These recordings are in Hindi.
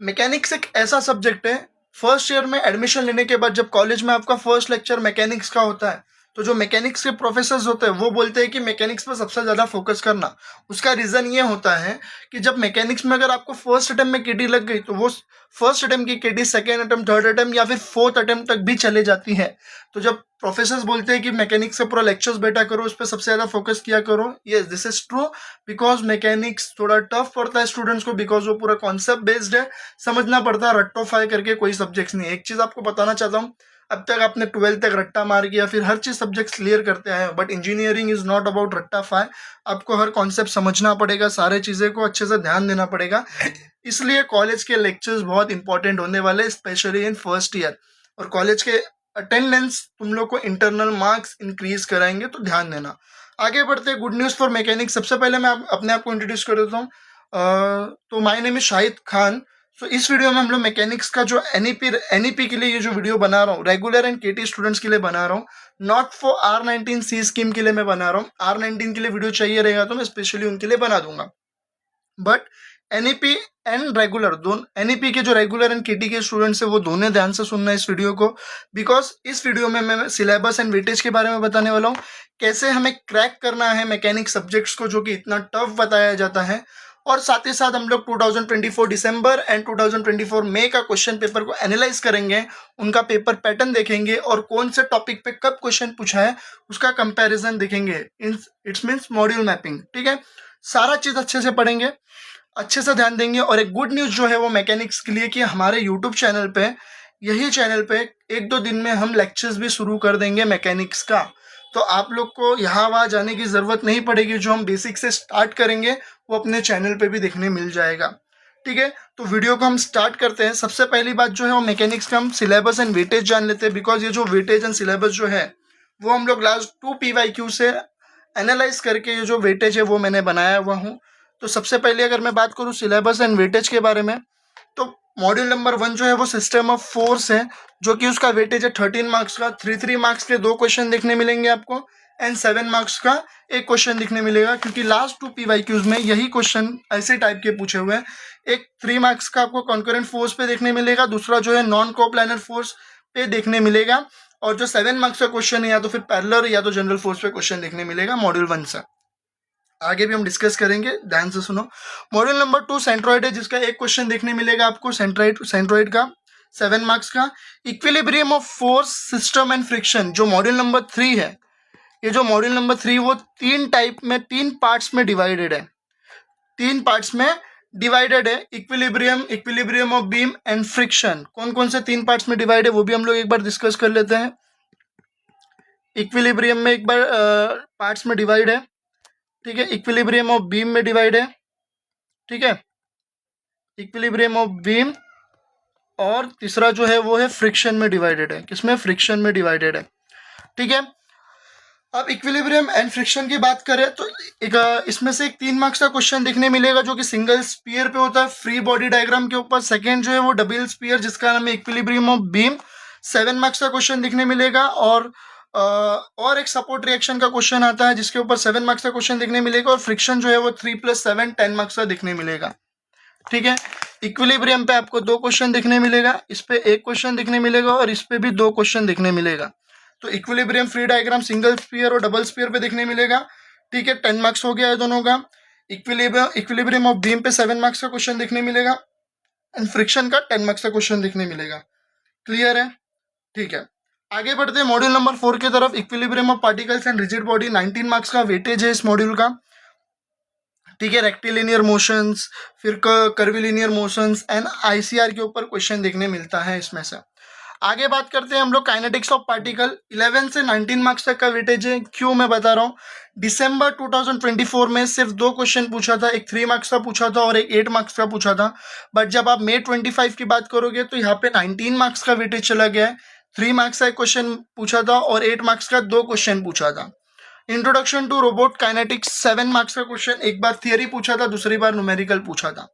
मैकेनिक्स एक ऐसा सब्जेक्ट है, फर्स्ट ईयर में एडमिशन लेने के बाद जब कॉलेज में आपका फर्स्ट लेक्चर मैकेनिक्स का होता है, तो जो मैकेनिक्स के प्रोफेसर्स होते हैं वो बोलते हैं कि मैकेनिक्स पर सबसे ज़्यादा फोकस करना। उसका रीज़न ये होता है कि जब मैकेनिक्स में अगर आपको फर्स्ट अटेम्प्ट में केटी लग गई, तो वो फर्स्ट अटेम्प्ट की केटी सेकेंड अटेम्प्ट, थर्ड अटेम्प्ट या फिर फोर्थ अटेम्प्ट तक भी चले जाती है। तो जब प्रोफेसर्स बोलते हैं कि मैकेनिक्स से पूरा लेक्चर्स बेटा करो, उस पर सबसे ज़्यादा फोकस किया करो, yes this is true. Because mechanics थोड़ा टफ पड़ता है स्टूडेंट्स को, बिकॉज वो पूरा कॉन्सेप्ट बेस्ड है, समझना पड़ता है, रट्टोफाई करके कोई सब्जेक्ट्स नहीं है। एक चीज़ आपको बताना चाहता हूँ, अब तक आपने 12th तक रट्टा मार के या फिर हर चीज़ सब्जेक्ट्स क्लियर करते आए, but engineering is not about रट्टा फाई। आपको हर कॉन्सेप्ट समझना पड़ेगा, सारे चीज़ें को अच्छे से ध्यान देना पड़ेगा। इसलिए कॉलेज के लेक्चर्स बहुत इंपॉर्टेंट होने वाले, स्पेशली इन फर्स्ट ईयर। और कॉलेज के अटेंडेंस तुम लोग को इंटरनल मार्क्स इंक्रीज कराएंगे, तो ध्यान देना। आगे बढ़ते हैं, गुड न्यूज़ फॉर मैकेनिक। सबसे पहले मैं अपने आप को इंट्रोड्यूस कर देता हूँ। तो my name is Shahid Khan. So इस वीडियो में हम लोग मैकेनिक्स का जो एनईपी के लिए ये जो वीडियो बना रहा हूँ, रेगुलर एंड केटी स्टूडेंट्स के लिए बना रहा हूँ, नॉट फॉर R19C स्कीम के लिए मैं बना रहा हूँ। R19 के लिए वीडियो चाहिए रहेगा तो मैं स्पेशली उनके लिए बना दूंगा। बट एनईपी एंड रेगुलर दोनों, एनईपी के जो रेगुलर एंड केटी के स्टूडेंट्स है वो दोनों ध्यान से सुनना इस वीडियो को, बिकॉज इस वीडियो में मैं सिलेबस एंड वेटेज के बारे में बताने वाला हूँ, कैसे हमें क्रैक करना है मैकेनिक सब्जेक्ट्स को जो कि इतना टफ बताया जाता है। और साथ ही साथ हम लोग 2024 दिसंबर एंड 2024 मई का क्वेश्चन पेपर को एनालाइज करेंगे, उनका पेपर पैटर्न देखेंगे और कौन से टॉपिक पे कब क्वेश्चन पूछा है उसका कंपैरिजन देखेंगे। इट्स मीन्स मॉड्यूल मैपिंग, ठीक है। सारा चीज़ अच्छे से पढ़ेंगे, अच्छे से ध्यान देंगे। और एक गुड न्यूज़ जो है वो मैकेनिक्स के लिए कि हमारे यूट्यूब चैनल पे, यही चैनल पे 1-2 दिन में हम लेक्चर्स भी शुरू कर देंगे मैकेनिक्स का। तो आप लोग को यहाँ वहाँ जाने की ज़रूरत नहीं पड़ेगी, जो हम बेसिक से स्टार्ट करेंगे वो अपने चैनल पे भी देखने मिल जाएगा, ठीक है। तो वीडियो को हम स्टार्ट करते हैं। सबसे पहली बात जो है वो मैकेनिक्स का हम सिलेबस एंड वेटेज जान लेते हैं, बिकॉज ये जो वेटेज एंड सिलेबस जो है वो हम लोग लास्ट 2 PYQ से एनालाइज करके ये जो वेटेज है वो मैंने बनाया हुआ हूँ। तो सबसे पहले अगर मैं बात करूँ सिलेबस एंड वेटेज के बारे में, तो मॉड्यूल नंबर 1 जो है वो सिस्टम ऑफ फोर्स है, जो कि उसका वेटेज है 13 मार्क्स का। 3 मार्क्स के 2 क्वेश्चन देखने मिलेंगे आपको एंड 7 मार्क्स का एक क्वेश्चन दिखने मिलेगा, क्योंकि लास्ट 2 PYQs में यही क्वेश्चन ऐसे टाइप के पूछे हुए हैं। एक 3 मार्क्स का आपको कॉन्करेंट फोर्स पे देखने मिलेगा, दूसरा जो है नॉन कोप्लानर फोर्स पे देखने मिलेगा, और जो 7 मार्क्स का क्वेश्चन है या तो फिर पैरेलल या तो जनरल फोर्स पे क्वेश्चन देखने मिलेगा मॉड्यूल 1 से। आगे भी हम डिस्कस करेंगे, ध्यान से सुनो। मॉड्यूल नंबर 2 सेंट्रॉइड है, जिसका एक क्वेश्चन देखने मिलेगा आपको सेंट्रॉइड का 7 मार्क्स का। Equilibrium of force, system and friction जो मॉड्यूल नंबर 3 है, ये जो मॉड्यूल नंबर 3 वो 3 टाइप में, 3 पार्ट्स में डिवाइडेड है। 3 पार्ट्स में डिवाइडेड है। Equilibrium of beam and friction, कौन कौन से 3 पार्ट्स में डिवाइड है वो भी हम लोग एक बार डिस्कस कर लेते हैं। इक्विलिब्रियम में एक बार पार्ट्स में डिवाइड है, ठीक है। इक्विलिब्रियम ऑफ बीम में डिवाइड है, ठीक है। इक्विलिब्रियम ऑफ बीम, और तीसरा जो है वो है फ्रिक्शन में डिवाइडेड है। किसमें? फ्रिक्शन में डिवाइडेड है, ठीक है। अब इक्विलिब्रियम एंड फ्रिक्शन की बात करें तो एक इसमें से एक 3 मार्क्स का क्वेश्चन देखने मिलेगा, जो कि सिंगल स्पीयर पे होता है, फ्री बॉडी डायग्राम के ऊपर। सेकेंड जो है वो डबल स्पीयर, जिसका नाम है इक्विलिब्रियम ऑफ बीम, 7 मार्क्स का क्वेश्चन दिखने मिलेगा। और एक सपोर्ट रिएक्शन का क्वेश्चन आता है जिसके ऊपर 7 मार्क्स का क्वेश्चन देखने मिलेगा। और फ्रिक्शन जो है वो 3 + 7 10 मार्क्स का देखने मिलेगा, ठीक है। इक्विलिब्रियम पे आपको 2 क्वेश्चन देखने मिलेगा, इस पे 1 क्वेश्चन देखने मिलेगा और इस पे भी 2 क्वेश्चन देखने मिलेगा। तो equilibrium free diagram single sphere और डबल स्पीयर पे देखने मिलेगा, ठीक है। 10 मार्क्स हो गया है दोनों का। इक्विलिब्रियम ऑफ बीम पे 7 मार्क्स का क्वेश्चन देखने मिलेगा एंड फ्रिक्शन का 10 मार्क्स का क्वेश्चन देखने मिलेगा। क्लियर है? ठीक है। आगे बढ़ते हैं मॉड्यूल नंबर 4 की तरफ। Equilibrium of particles and rigid body, 19 marks का वेटेज है इस मॉड्यूल का, ठीक है। रेक्टिलिनियर मोशंस, फिर कर्विलिनियर मोशंस एंड ICR के ऊपर क्वेश्चन देखने मिलता है इसमें से। आगे बात करते हैं हम लोग काइनेटिक्स ऑफ पार्टिकल। 11 से 19 मार्क्स तक का वेटेज है। क्यों मैं बता रहा हूँ, दिसंबर 2024 में सिर्फ 2 क्वेश्चन पूछा था, एक 3 मार्क्स का पूछा था और एक 8 मार्क्स का पूछा था। बट जब आप मई 25 की बात करोगे तो यहाँ पे 19 मार्क्स का वेटेज चला गया है। 3 मार्क्स का एक क्वेश्चन पूछा था और 8 मार्क्स का 2 क्वेश्चन पूछा था। Introduction to robot kinetics 7 marks का क्वेश्चन, एक बार थियरी पूछा था, दूसरी बार न्यूमेरिकल पूछा था।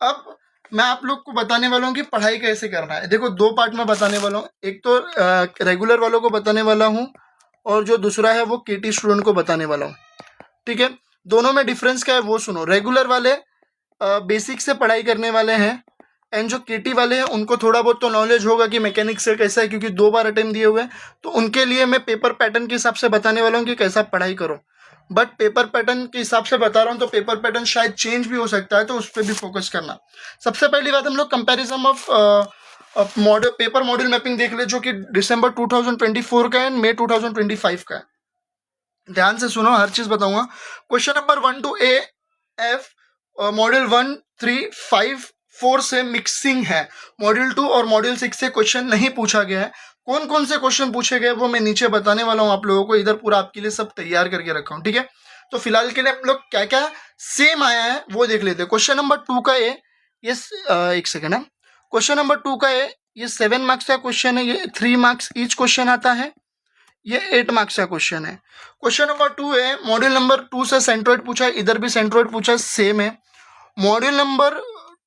अब मैं आप लोग को बताने वाला हूँ कि पढ़ाई कैसे करना है। देखो 2 पार्ट में बताने वाला हूँ, एक तो रेगुलर वालों को बताने वाला हूँ और जो दूसरा है वो केटी स्टूडेंट को बताने वाला हूँ, ठीक है। दोनों में डिफरेंस क्या है वो सुनो। रेगुलर वाले बेसिक से पढ़ाई करने वाले हैं एंड जो केटी वाले हैं उनको थोड़ा बहुत तो नॉलेज होगा कि मैकेनिक्स से कैसा है, क्योंकि 2 बार अटेम्प्ट दिए हुए हैं, तो उनके लिए मैं पेपर पैटर्न के हिसाब से बताने वाला हूँ कि कैसा पढ़ाई करो। बट पेपर पैटर्न के हिसाब से बता रहा हूँ तो पेपर पैटर्न शायद चेंज भी हो सकता है, तो उस पर भी फोकस करना। सबसे पहली बात हम लोग comparison of model paper module mapping देख ले, जो कि दिसंबर 2024 का है एंड मई 2025 का है। ध्यान से सुनो, हर चीज बताऊंगा। Question number 1 to AF module 1, 3, 5, 4 से मिक्सिंग है। मॉड्यूल 2 और मॉड्यूल 6 से क्वेश्चन नहीं पूछा गया है। कौन कौन से क्वेश्चन पूछे गए वो मैं नीचे बताने वाला हूँ आप लोगों को। इधर पूरा आपके लिए सब तैयार करके रखा हूँ, ठीक है। तो फिलहाल के लिए हम लोग क्या क्या सेम आया है वो देख लेते हैं। क्वेश्चन नंबर 2 का ये एक सेकेंड है। क्वेश्चन नंबर 2 का ये 7 मार्क्स का क्वेश्चन है। ये 3 मार्क्स ईच क्वेश्चन आता है। ये 8 मार्क्स का क्वेश्चन है। क्वेश्चन नंबर 2 है, मॉड्यूल नंबर 2 से सेंट्रोइड पूछा है, इधर भी सेंट्रोइड पूछा है, सेम है। मॉड्यूल नंबर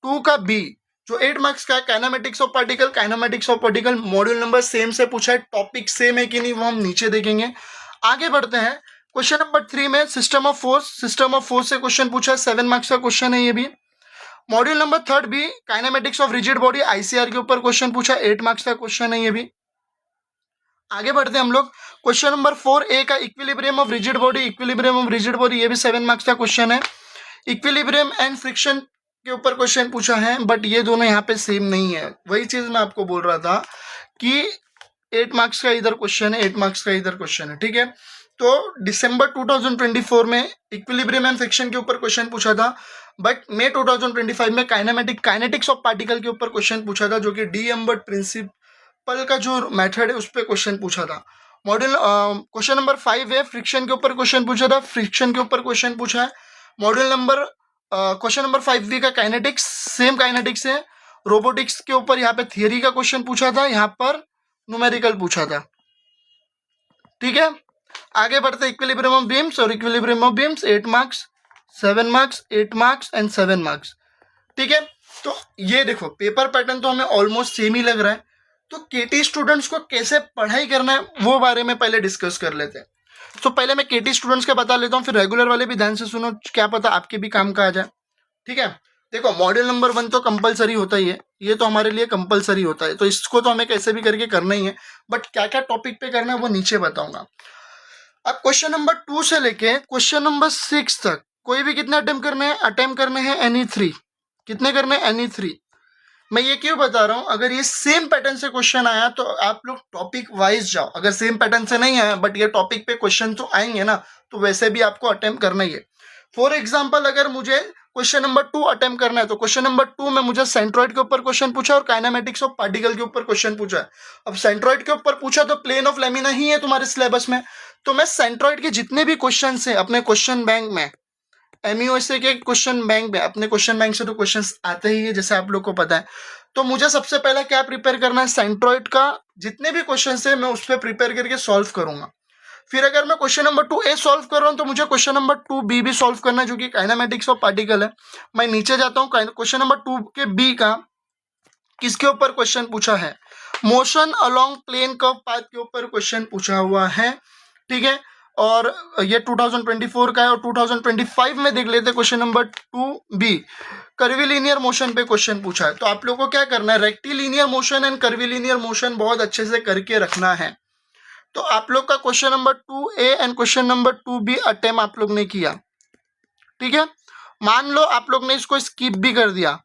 2 का बी जो 8 मार्क्स का है, kinematics of particle, module number same से पूछा है। टॉपिक सेम है कि नहीं वो हम नीचे देखेंगे। आगे बढ़ते हैं। क्वेश्चन नंबर 3 में सिस्टम ऑफ फोर्स से क्वेश्चन पूछा है, 7 मार्क्स का क्वेश्चन है ये भी। मॉड्यूल नंबर 3 भी kinematics of rigid body ICR के ऊपर क्वेश्चन पूछा, 8 मार्क्स का क्वेश्चन है ये भी। आगे बढ़ते हैं हम लोग। क्वेश्चन नंबर 4A का इक्विलिब्रियम ऑफ रिजिड बॉडी, ये भी 7 मार्क्स का क्वेश्चन है। इक्विलिब्रियम एंड फ्रिक्शन के ऊपर क्वेश्चन पूछा है, बट ये दोनों यहाँ पे सेम नहीं है। वही चीज मैं आपको बोल रहा था कि 8 मार्क्स का इधर क्वेश्चन है, 8 मार्क्स का इधर क्वेश्चन है, ठीक है। तो दिसंबर 2024 में इक्विलिब्रियम एंड फ्रिक्शन के ऊपर क्वेश्चन पूछा था, बट मई 2025 में काइनेटिक्स ऑफ पार्टिकल के ऊपर क्वेश्चन पूछा था, जो कि डीएम्बर्ट प्रिंसिपल का जो मेथड है उस पर क्वेश्चन पूछा था। मॉड्यूल क्वेश्चन नंबर 5 है, फ्रिक्शन के ऊपर क्वेश्चन पूछा था, फ्रिक्शन के ऊपर क्वेश्चन पूछा है। Module number question number 5B का काइनेटिक्स, सेम काइनेटिक्स है। रोबोटिक्स के ऊपर यहाँ पे थियरी का क्वेश्चन पूछा था, यहाँ पर न्यूमेरिकल पूछा था, ठीक है। आगे बढ़ते इक्विलिब्रियम ऑफ बीम्स, और equilibrium of beams 8 marks, 7 marks, 8 marks and 7 marks, ठीक है। तो ये देखो पेपर पैटर्न तो हमें ऑलमोस्ट सेम ही लग रहा है। तो केटी स्टूडेंट्स को कैसे पढ़ाई करना है वो बारे में पहले डिस्कस कर लेते हैं। तो पहले मैं केटी स्टूडेंट्स का बता लेता हूँ, फिर रेगुलर वाले भी ध्यान से सुनो, क्या पता आपके भी काम का आ जाए, ठीक है। देखो मॉड्यूल नंबर 1 तो कंपलसरी होता ही है, ये तो हमारे लिए कंपलसरी होता है, तो इसको तो हमें कैसे भी करके करना ही है। बट क्या क्या टॉपिक पे करना है वो नीचे बताऊंगा। अब क्वेश्चन नंबर 2 से लेके क्वेश्चन नंबर 6 तक कोई भी कितने अटेम्प्ट करने हैं एनी 3। कितने करने हैं एनी 3। मैं ये क्यों बता रहा हूं, अगर ये सेम पैटर्न से क्वेश्चन आया तो आप लोग टॉपिक वाइज जाओ। अगर सेम पैटर्न से नहीं आया बट ये टॉपिक पे क्वेश्चन तो आएंगे ना, तो वैसे भी आपको अटेम्प्ट करना ही है। फॉर एग्जाम्पल अगर मुझे क्वेश्चन नंबर 2 अटेम्प्ट करना है, तो क्वेश्चन नंबर 2 में मुझे सेंट्रॉइड के ऊपर क्वेश्चन पूछा और काइनेमेटिक्स ऑफ पार्टिकल के ऊपर क्वेश्चन पूछा है। अब सेंट्रॉइड के ऊपर पूछा तो प्लेन ऑफ लेमिना ही है तुम्हारे सिलेबस में, तो मैं सेंट्रॉइड के जितने भी क्वेश्चन है अपने क्वेश्चन बैंक में, MUSA के क्वेश्चन बैंक में, अपने क्वेश्चन बैंक से तो क्वेश्चंस आते ही है जैसे आप लोग को पता है। तो मुझे सबसे पहले क्या प्रिपेयर करना है, सेंट्रॉइड का जितने भी क्वेश्चन है मैं उस पर प्रिपेयर करके सॉल्व करूंगा। फिर अगर मैं क्वेश्चन नंबर 2A सॉल्व कर रहा हूं तो मुझे क्वेश्चन नंबर 2B भी सॉल्व करना है, जो कि काइनेमेटिक्स ऑफ पार्टिकल है। मैं नीचे जाता हूं, क्वेश्चन नंबर 2 के B का किसके ऊपर क्वेश्चन पूछा है, motion along plane curve path के ऊपर क्वेश्चन पूछा हुआ है, ठीक है। और ये 2024 का है। और 2025 में देख लेते question number 2B, curvilinear motion पे क्वेश्चन पूछा है। तो आप लोगों को क्या करना है, rectilinear motion and curvilinear motion बहुत अच्छे से करके रखना है। तो आप लोग का question number 2A and question number 2B attempt आप लोग ने किया, ठीक है। मान लो आप लोग ने इसको स्किप भी कर दिया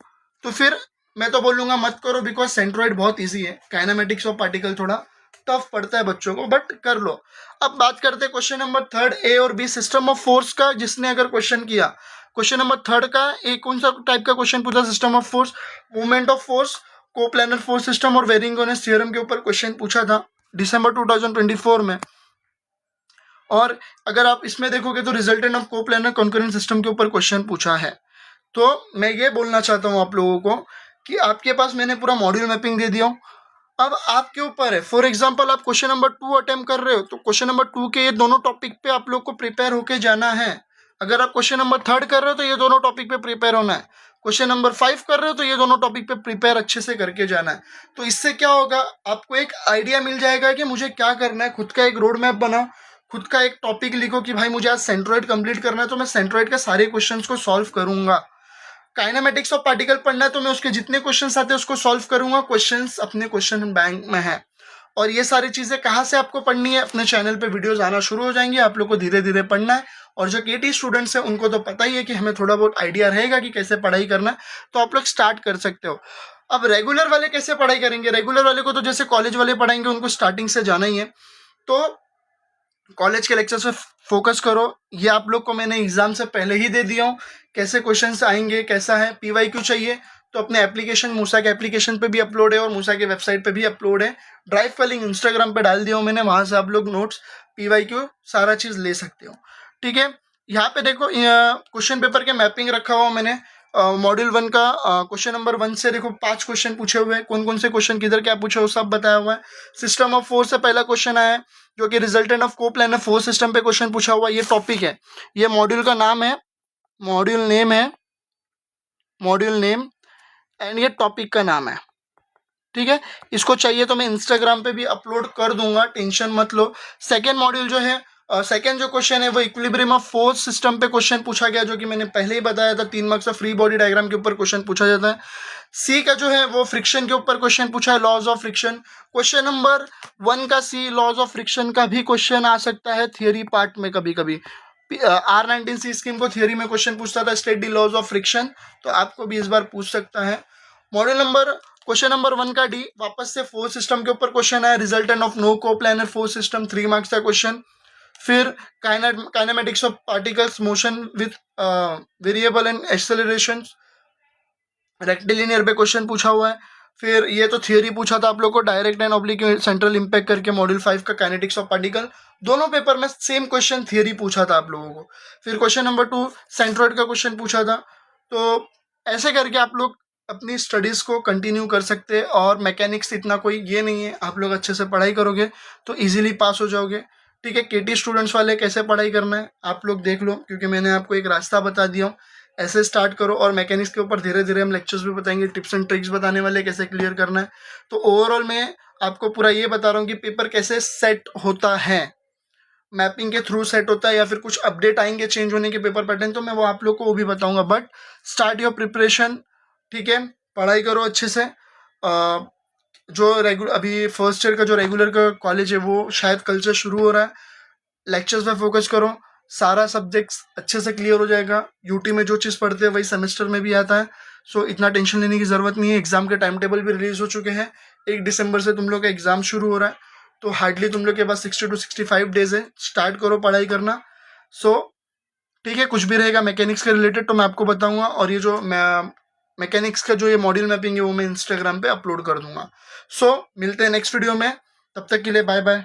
तो फिर मैं तो बोलूंगा मत करो, बिकॉज सेंट्रॉइड बहुत इजी है, काइनेमेटिक्स ऑफ पार्टिकल थोड़ा टफ पड़ता है बच्चों को, बट कर लो। अब बात करते हैं क्वेश्चन नंबर 3 A और B सिस्टम ऑफ फोर्स का। जिसने अगर क्वेश्चन किया क्वेश्चन नंबर 3 का, एक कौन सा टाइप का क्वेश्चन पूछा, system of force, movement of force, coplanar force system और वेरिंगोनियस थ्योरम के ऊपर क्वेश्चन पूछा था दिसंबर 2024 में। और अगर आप इसमें देखोगे तो resultant of coplanar concurrent system के ऊपर क्वेश्चन पूछा है। तो मैं ये बोलना चाहता हूँ आप लोगों को कि आपके पास मैंने पूरा मॉड्यूल मैपिंग दे दिया हूँ, अब आपके ऊपर है। फॉर एग्जांपल आप क्वेश्चन नंबर 2 अटेम्प्ट कर रहे हो तो क्वेश्चन नंबर 2 के ये दोनों टॉपिक पे आप लोग को प्रिपेयर होके जाना है। अगर आप क्वेश्चन नंबर 3 कर रहे हो तो ये दोनों टॉपिक पे प्रिपेयर होना है। क्वेश्चन नंबर 5 कर रहे हो तो ये दोनों टॉपिक पे प्रिपेयर अच्छे से करके जाना है। तो इससे क्या होगा, आपको एक आइडिया मिल जाएगा कि मुझे क्या करना है। खुद का एक रोड मैप बनाओ, खुद का एक टॉपिक लिखो कि भाई मुझे आज सेंट्रॉइड कंप्लीट करना है तो मैं सेंट्रॉइड के सारे क्वेश्चंस को सॉल्व करूंगा। काइनेमेटिक्स ऑफ पार्टिकल पढ़ना है तो मैं उसके जितने क्वेश्चंस आते हैं उसको सॉल्व करूंगा, क्वेश्चंस अपने क्वेश्चन बैंक में है। और ये सारी चीजें कहाँ से आपको पढ़नी है, अपने चैनल पे वीडियोस आना शुरू हो जाएंगे, आप लोग को धीरे धीरे पढ़ना है। और जो केटी स्टूडेंट्स हैं उनको तो पता ही है कि हमें थोड़ा बहुत आइडिया रहेगा कि कैसे पढ़ाई करना है, तो आप लोग स्टार्ट कर सकते हो। अब रेगुलर वाले कैसे पढ़ाई करेंगे, रेगुलर वाले को तो जैसे कॉलेज वाले पढ़ाएंगे, उनको स्टार्टिंग से जाना ही है, तो कॉलेज के लेक्चर्स पे फोकस करो। ये आप लोग को मैंने एग्जाम से पहले ही दे दिया हूँ, कैसे क्वेश्चंस आएंगे, कैसा है। पीवाईक्यू चाहिए तो अपने एप्लीकेशन, मूसा के एप्लीकेशन पे भी अपलोड है और मूसा के वेबसाइट पे भी अपलोड है। ड्राइव का लिंक इंस्टाग्राम पे डाल दिया हूँ मैंने, वहां से आप लोग नोट्स, पीवाईक्यू सारा चीज ले सकते हो। ठीक है, यहाँ पे देखो क्वेश्चन पेपर के मैपिंग रखा हुआ मैंने। मॉड्यूल 1 का क्वेश्चन नंबर 1 से देखो 5 क्वेश्चन पूछे हुए हैं, कौन कौन से क्वेश्चन किधर क्या पूछे हो सब बताया हुआ है। सिस्टम ऑफ फोर्स से पहला क्वेश्चन आया है, जो कि resultant of coplanar force system पे क्वेश्चन पूछा हुआ। ये टॉपिक है, ये मॉड्यूल का नाम है, मॉड्यूल नेम है, मॉड्यूल नेम एंड ये टॉपिक का नाम है। ठीक है, इसको चाहिए तो मैं इंस्टाग्राम पे भी अपलोड कर दूंगा, टेंशन मत लो। सेकेंड मॉड्यूल जो है, सेकेंड जो क्वेश्चन है वो इक्विलिब्रियम ऑफ फोर्स सिस्टम पे क्वेश्चन पूछा गया, जो कि मैंने पहले ही बताया था, 3 मार्क्स का फ्री बॉडी डायग्राम के ऊपर क्वेश्चन पूछा जाता है। सी का जो है वो फ्रिक्शन के ऊपर क्वेश्चन पूछा है, laws of friction. Question number 1 का सी लॉज ऑफ फ्रिक्शन का भी क्वेश्चन आ सकता है थियरी पार्ट में कभी कभी। R19C स्कीम को थियरी में क्वेश्चन पूछता था, state the laws of friction, तो आपको भी इस बार पूछ सकता है। मॉड्यूल नंबर, क्वेश्चन नंबर 1 का डी, वापस से फोर्स सिस्टम के ऊपर क्वेश्चन है, resultant of no coplanar force system, 3 marks का क्वेश्चन। फिर kinematics of particles motion with variable and acceleration, rectilinear पे क्वेश्चन पूछा हुआ है। फिर ये तो थियरी पूछा था आप लोग को, direct and oblique central impact करके, मॉड्यूल 5 का काइनेटिक्स ऑफ पार्टिकल। दोनों पेपर में सेम क्वेश्चन थियरी पूछा था आप लोगों को। फिर क्वेश्चन नंबर 2 सेंट्रोइड का क्वेश्चन पूछा था। तो ऐसे करके आप लोग अपनी स्टडीज को कंटिन्यू कर सकते हैं। और मैकेनिक्स इतना कोई ये नहीं है, आप लोग अच्छे से पढ़ाई करोगे तो इजीली पास हो जाओगे। ठीक है, केटी स्टूडेंट्स वाले कैसे पढ़ाई करना है आप लोग देख लो, क्योंकि मैंने आपको एक रास्ता बता दिया हूँ, ऐसे स्टार्ट करो। और मैकेनिक्स के ऊपर धीरे धीरे हम लेक्चर्स भी बताएंगे, टिप्स एंड ट्रिक्स बताने वाले, कैसे क्लियर करना है। तो ओवरऑल मैं आपको पूरा ये बता रहा हूँ कि पेपर कैसे सेट होता है, मैपिंग के थ्रू सेट होता है या फिर कुछ अपडेट आएंगे चेंज होने के पेपर पैटर्न, तो मैं वो आप लोग को वो भी बताऊंगा। बट स्टार्ट योर प्रिपरेशन, ठीक है, पढ़ाई करो अच्छे से। जो रेगुलर अभी फर्स्ट ईयर का जो रेगुलर का कॉलेज है वो शायद कल से शुरू हो रहा है, लेक्चर्स पे फोकस करो, सारा सब्जेक्ट्स अच्छे से क्लियर हो जाएगा। यूटी में जो चीज़ पढ़ते हैं वही सेमेस्टर में भी आता है, सो इतना टेंशन लेने की ज़रूरत नहीं है। एग्जाम के टाइम टेबल भी रिलीज हो चुके हैं, 1 दिसंबर से तुम लोग का एग्जाम शुरू हो रहा है, तो हार्डली तुम लोग के पास 60 to 65 डेज है। स्टार्ट करो पढ़ाई करना। सो ठीक है, कुछ भी रहेगा मैकेनिक्स के रिलेटेड तो मैं आपको बताऊंगा। और ये जो मैकेनिक्स का जो ये मॉड्यूल मैपिंग है वो मैं इंस्टाग्राम पे अपलोड कर दूंगा। सो मिलते हैं नेक्स्ट वीडियो में, तब तक के लिए बाय बाय।